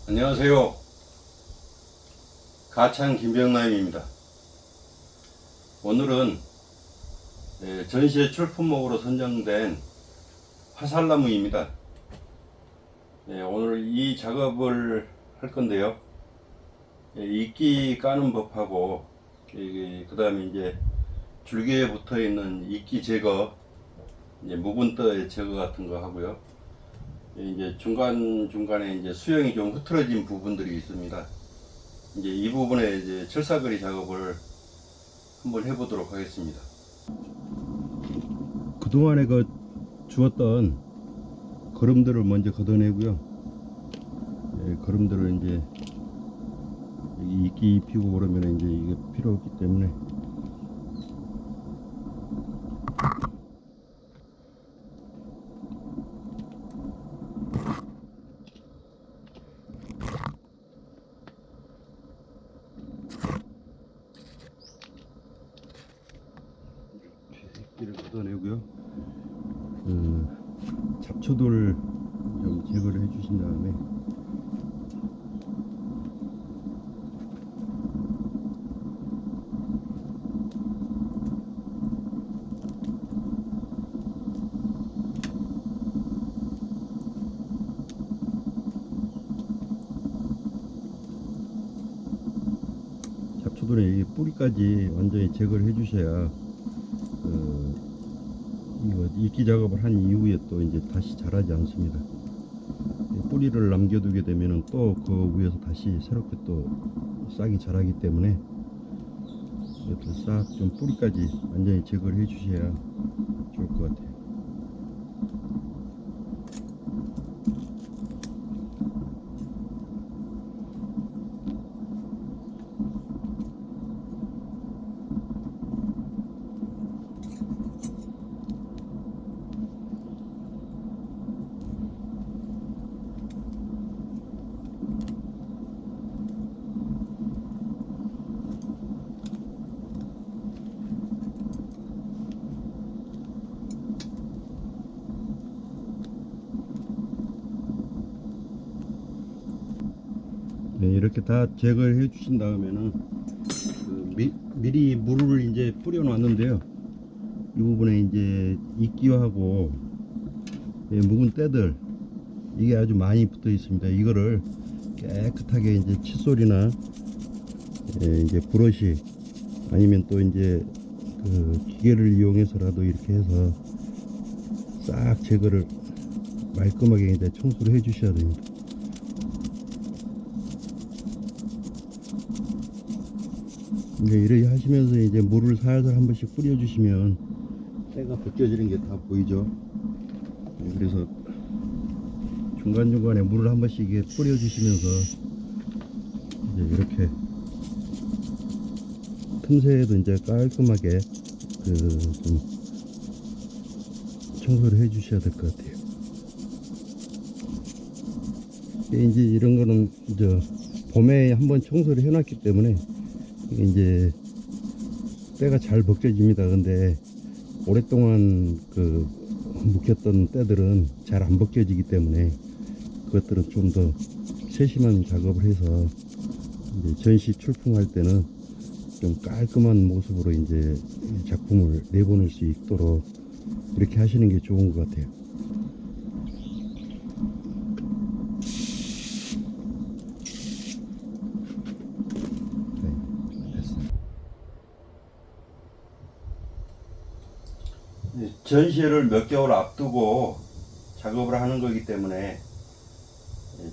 안녕하세요. 가창 김병남입니다. 오늘은 전시회 출품목으로 선정된 화살나무입니다. 오늘 이 작업을 할 건데요. 이끼 까는 법하고 그 다음에 이제 줄기에 붙어 있는 이끼 제거, 이제 묵은 떠의 제거 같은 거 하고요. 이제 중간중간에 이제 수영이 좀 흐트러진 부분들이 있습니다. 이제 이 부분에 이제 철사거리 작업을 한번 해보도록 하겠습니다. 그동안에 주웠던 거름들을 먼저 걷어내고요. 거름들을 이제 이끼 피고 그러면 이제 이게 필요 없기 때문에 이끼를 걷어내고요. 잡초들을 좀 제거를 해주신 다음에 잡초들의 뿌리까지 완전히 제거를 해주셔야 이거 이끼 작업을 한 이후에 또 이제 다시 자라지 않습니다. 뿌리를 남겨두게 되면은 또 그 위에서 다시 새롭게 또 싹이 자라기 때문에 이렇게 싹 좀 뿌리까지 완전히 제거를 해주셔야 좋을 것 같아요. 네, 이렇게 다 제거를 해 주신 다음에는 미리 물을 이제 뿌려 놨는데요. 이 부분에 이제 이끼하고 묵은 때들 이게 아주 많이 붙어 있습니다. 이거를 깨끗하게 이제 칫솔이나 이제 브러쉬 아니면 또 이제 그 기계를 이용해서라도 이렇게 해서 싹 제거를 말끔하게 이제 청소를 해 주셔야 됩니다. 이제 이렇게 하시면서 이제 물을 살살 한 번씩 뿌려주시면 때가 벗겨지는 게 다 보이죠. 그래서 중간중간에 물을 한 번씩 뿌려주시면서 이제 이렇게 틈새에도 이제 깔끔하게 좀 청소를 해 주셔야 될 것 같아요. 이제 이런 거는 이제 봄에 한번 청소를 해 놨기 때문에 이제 때가 잘 벗겨집니다. 근데 오랫동안 묵혔던 때들은 잘 안 벗겨지기 때문에 그것들은 좀 더 세심한 작업을 해서 이제 전시 출품할 때는 좀 깔끔한 모습으로 이제 작품을 내보낼 수 있도록 이렇게 하시는 게 좋은 것 같아요. 전시회를 몇 개월 앞두고 작업을 하는 거기 때문에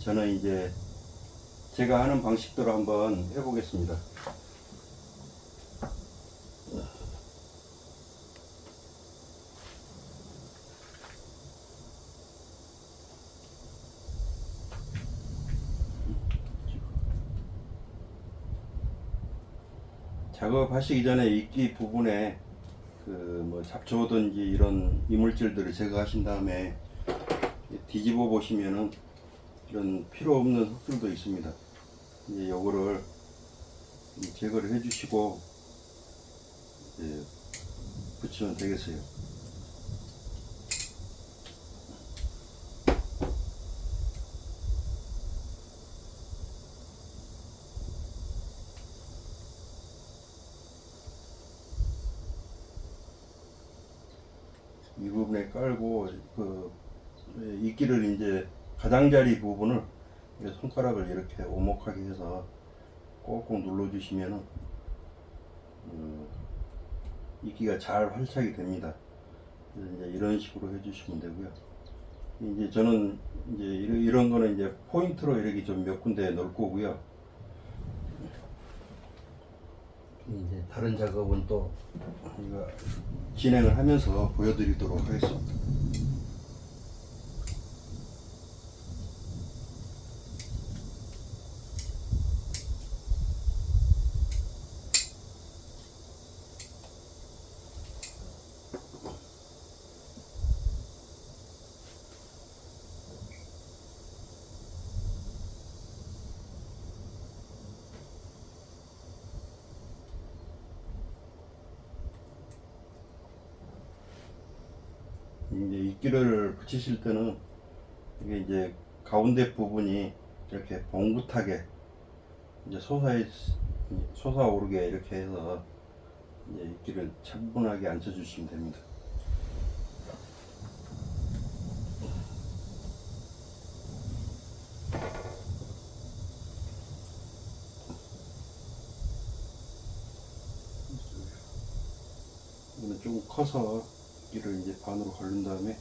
저는 이제 제가 하는 방식대로 한번 해보겠습니다. 작업하시기 전에 이끼 부분에 뭐 잡초든지 이런 이물질들을 제거하신 다음에 뒤집어 보시면은 이런 필요 없는 흙들도 있습니다. 이제 요거를 제거를 해 주시고 붙이면 되겠어요. 이 부분에 깔고 그 이끼를 이제 가장자리 부분을 손가락을 이렇게 오목하게 해서 꼭꼭 눌러주시면은 이끼가 잘 활착이 됩니다. 이제 이런 식으로 해주시면 되고요. 이제 저는 이제 이런 거는 이제 포인트로 이렇게 좀 몇 군데 넣을 거고요. 이제 다른 작업은 또 이거 진행을 하면서 보여드리도록 하겠습니다. 이제 이끼를 붙이실 때는 이게 이제 가운데 부분이 이렇게 봉긋하게 이제 솟아오르게 이렇게 해서 이제 이끼를 차분하게 앉혀주시면 됩니다. 이거는 좀 커서 이끼를 이제 반으로 갈른 다음에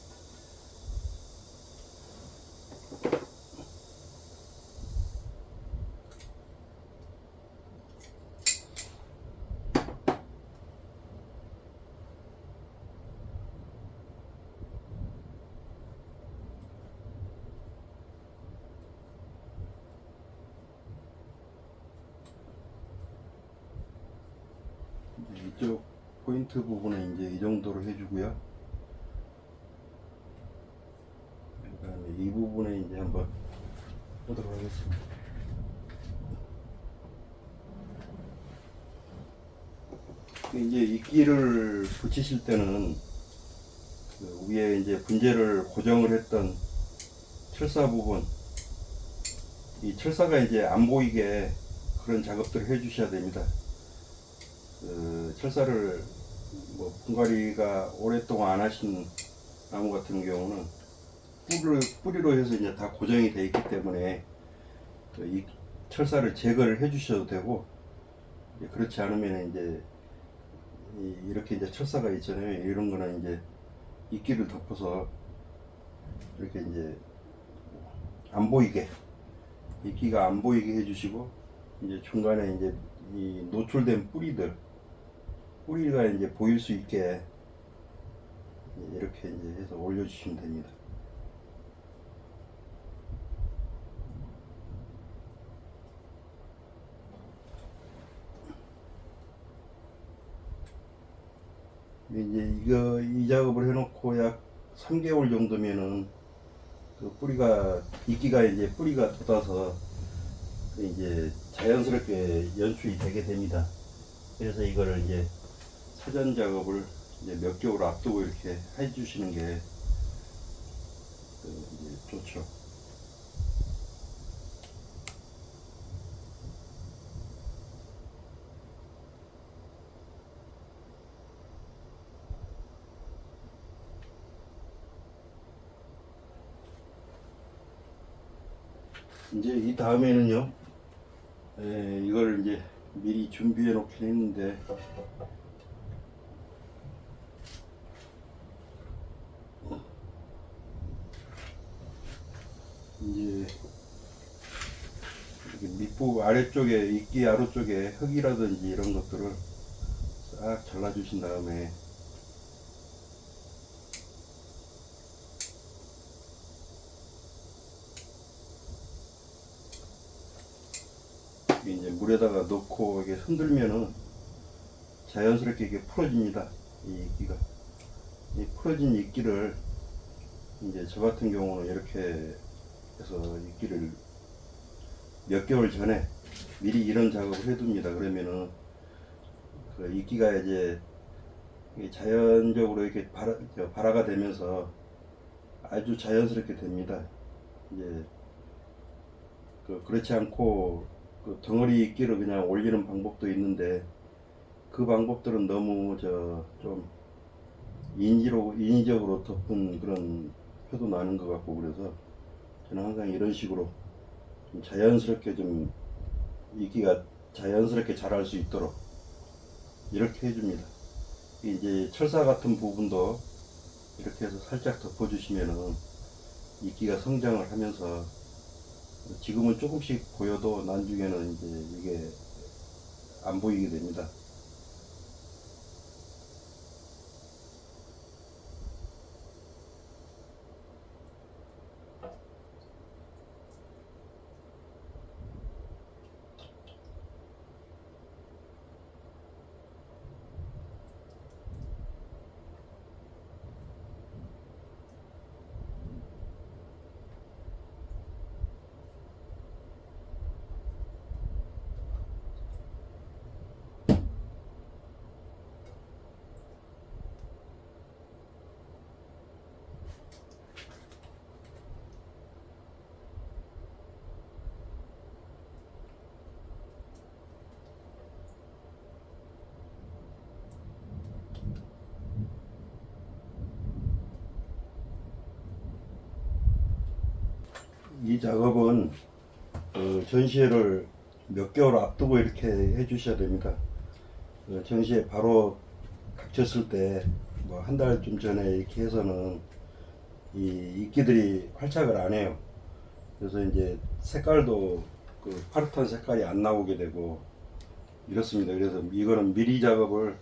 이쪽 포인트 부분은 이제 이 정도로 해주고요. 그 다음에 이 부분에 이제 한번 보도록 하겠습니다. 이제 이끼를 붙이실 때는 그 위에 이제 분재를 고정을 했던 철사 부분, 이 철사가 이제 안 보이게 그런 작업들을 해 주셔야 됩니다. 그 철사를 뭐 분갈이가 오랫동안 안 하신 나무 같은 경우는 뿌리로 해서 이제 다 고정이 되어 있기 때문에 이 철사를 제거를 해 주셔도 되고, 그렇지 않으면 이제 이렇게 이제 철사가 있잖아요. 이런 거는 이제 이끼를 덮어서 이렇게 이제 안 보이게, 이끼가 안 보이게 해주시고, 이제 중간에 이제 이 노출된 뿌리가 이제 보일 수 있게 이렇게 이제 해서 올려주시면 됩니다. 이제 이 작업을 해놓고 약 3개월 정도면은 그 이끼가 이제 뿌리가 돋아서 이제 자연스럽게 연출이 되게 됩니다. 그래서 이거를 이제 사전 작업을 이제 몇 개월 앞두고 이렇게 해주시는 게 이제 좋죠. 이제 이 다음에는요, 이걸 이제 미리 준비해 놓긴 했는데, 이제 밑부분 아래쪽에 이끼 아래쪽에 흙이라든지 이런 것들을 싹 잘라 주신 다음에 이제 물에다가 넣고 이게 흔들면은 자연스럽게 이게 풀어집니다. 이 이끼가. 이 풀어진 이끼를 이제 저 같은 경우는 이렇게 해서 이끼를 몇 개월 전에 미리 이런 작업을 해둡니다. 그러면은 그 이끼가 이제 자연적으로 이렇게 발화가 되면서 아주 자연스럽게 됩니다. 이제 그렇지 않고 그 덩어리 이끼를 그냥 올리는 방법도 있는데, 그 방법들은 너무 좀 인위적으로 덮은 그런 표도 나는 것 같고, 그래서 저는 항상 이런 식으로 좀 자연스럽게 좀 이끼가 자연스럽게 자랄 수 있도록 이렇게 해줍니다. 이제 철사 같은 부분도 이렇게 해서 살짝 덮어주시면은 이끼가 성장을 하면서 지금은 조금씩 보여도 나중에는 이제 이게 안 보이게 됩니다. 이 작업은 전시회를 몇 개월 앞두고 이렇게 해 주셔야 됩니다. 전시회 바로 닥쳤을 때 뭐 한 달쯤 전에 이렇게 해서는 이 이끼들이 활착을 안 해요. 그래서 이제 색깔도 그 파릇한 색깔이 안 나오게 되고 이렇습니다. 그래서 이거는 미리 작업을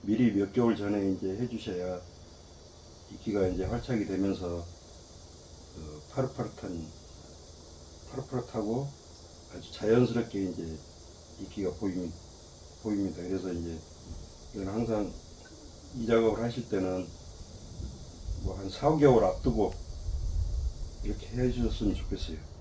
미리 몇 개월 전에 이제 해 주셔야 이끼가 이제 활착이 되면서 그 파릇파릇하고 아주 자연스럽게 이제 이끼가 보입니다. 그래서 이제 이건 항상 이 작업을 하실 때는 뭐 한 4, 5개월 앞두고 이렇게 해 주셨으면 좋겠어요.